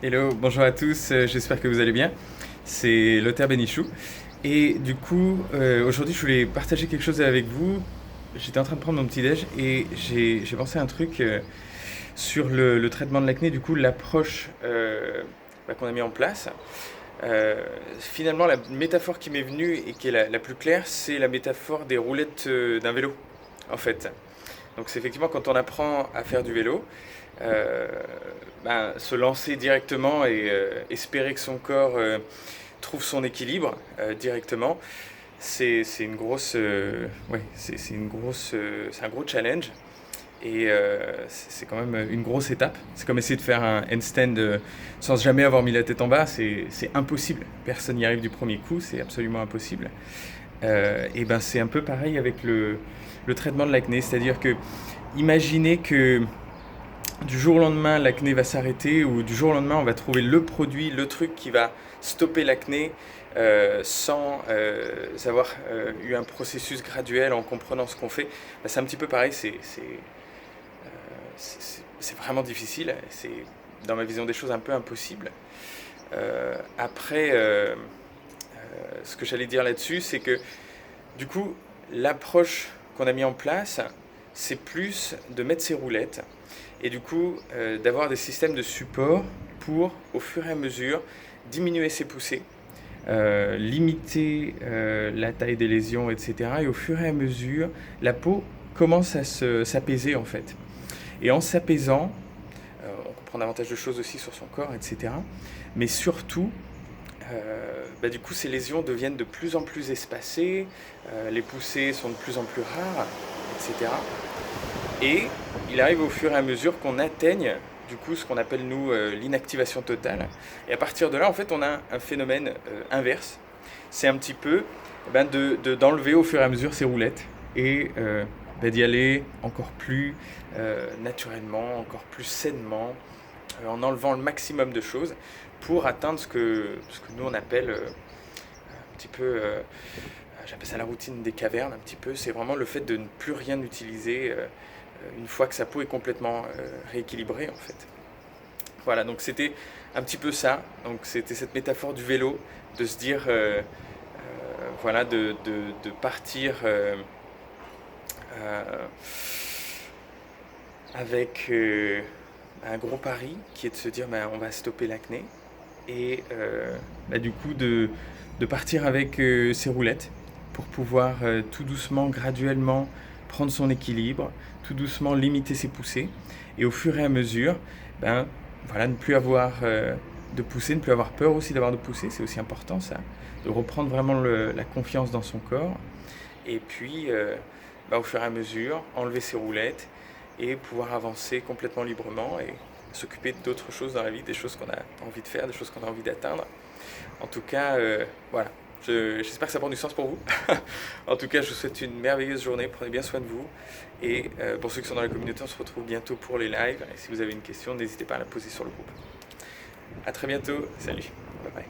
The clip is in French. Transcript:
Hello, bonjour à tous, j'espère que vous allez bien. C'est Lothar Benichou. Et du coup, aujourd'hui, je voulais partager quelque chose avec vous. J'étais en train de prendre mon petit-déj et j'ai pensé à un truc sur le traitement de l'acné, du coup, l'approche qu'on a mis en place. Finalement, la métaphore qui m'est venue et qui est la plus claire, c'est la métaphore des roulettes d'un vélo, en fait. Donc c'est effectivement quand on apprend à faire du vélo, euh, se lancer directement et espérer que son corps trouve son équilibre directement, c'est une grosse, c'est une grosse, c'est un gros challenge et c'est quand même une grosse étape. C'est comme essayer de faire un handstand sans jamais avoir mis la tête en bas, c'est impossible. Personne n'y arrive du premier coup, c'est absolument impossible. Et ben c'est un peu pareil avec le traitement de l'acné, c'est-à-dire que imaginez que du jour au lendemain l'acné va s'arrêter ou du jour au lendemain on va trouver le produit, le truc qui va stopper l'acné sans avoir eu un processus graduel en comprenant ce qu'on fait. Ben, c'est un petit peu pareil, c'est vraiment difficile, c'est dans ma vision des choses un peu impossible. Après, ce que j'allais dire là-dessus, c'est que du coup, l'approche qu'on a mis en place, c'est plus de mettre ses roulettes et du coup d'avoir des systèmes de support pour, au fur et à mesure, diminuer ses poussées, limiter la taille des lésions, etc. Et au fur et à mesure, la peau commence à s'apaiser en fait. Et en s'apaisant, on comprend davantage de choses aussi sur son corps, etc. Mais surtout, du coup, ces lésions deviennent de plus en plus espacées, les poussées sont de plus en plus rares, etc. Et il arrive au fur et à mesure qu'on atteigne du coup ce qu'on appelle nous l'inactivation totale. Et à partir de là, en fait, on a un phénomène inverse. C'est un petit peu d'enlever au fur et à mesure ces roulettes et d'y aller encore plus naturellement, encore plus sainement, en enlevant le maximum de choses pour atteindre ce que nous on appelle un petit peu, j'appelle ça la routine des cavernes un petit peu, c'est vraiment le fait de ne plus rien utiliser une fois que sa peau est complètement rééquilibrée en fait. Voilà, donc c'était un petit peu ça, donc c'était cette métaphore du vélo, de se dire, voilà, de partir euh, avec un gros pari qui est de se dire on va stopper l'acné et du coup de partir avec ses roulettes pour pouvoir tout doucement, graduellement prendre son équilibre, tout doucement limiter ses poussées et au fur et à mesure, voilà, ne plus avoir de poussées, ne plus avoir peur aussi d'avoir de poussées, c'est aussi important ça, de reprendre vraiment la confiance dans son corps et puis au fur et à mesure enlever ses roulettes et pouvoir avancer complètement librement et s'occuper d'autres choses dans la vie, des choses qu'on a envie de faire, des choses qu'on a envie d'atteindre. En tout cas, voilà. J'espère que ça prend du sens pour vous. En tout cas, je vous souhaite une merveilleuse journée. Prenez bien soin de vous. Et pour ceux qui sont dans la communauté, on se retrouve bientôt pour les lives. Et si vous avez une question, n'hésitez pas à la poser sur le groupe. A très bientôt. Salut. Bye bye.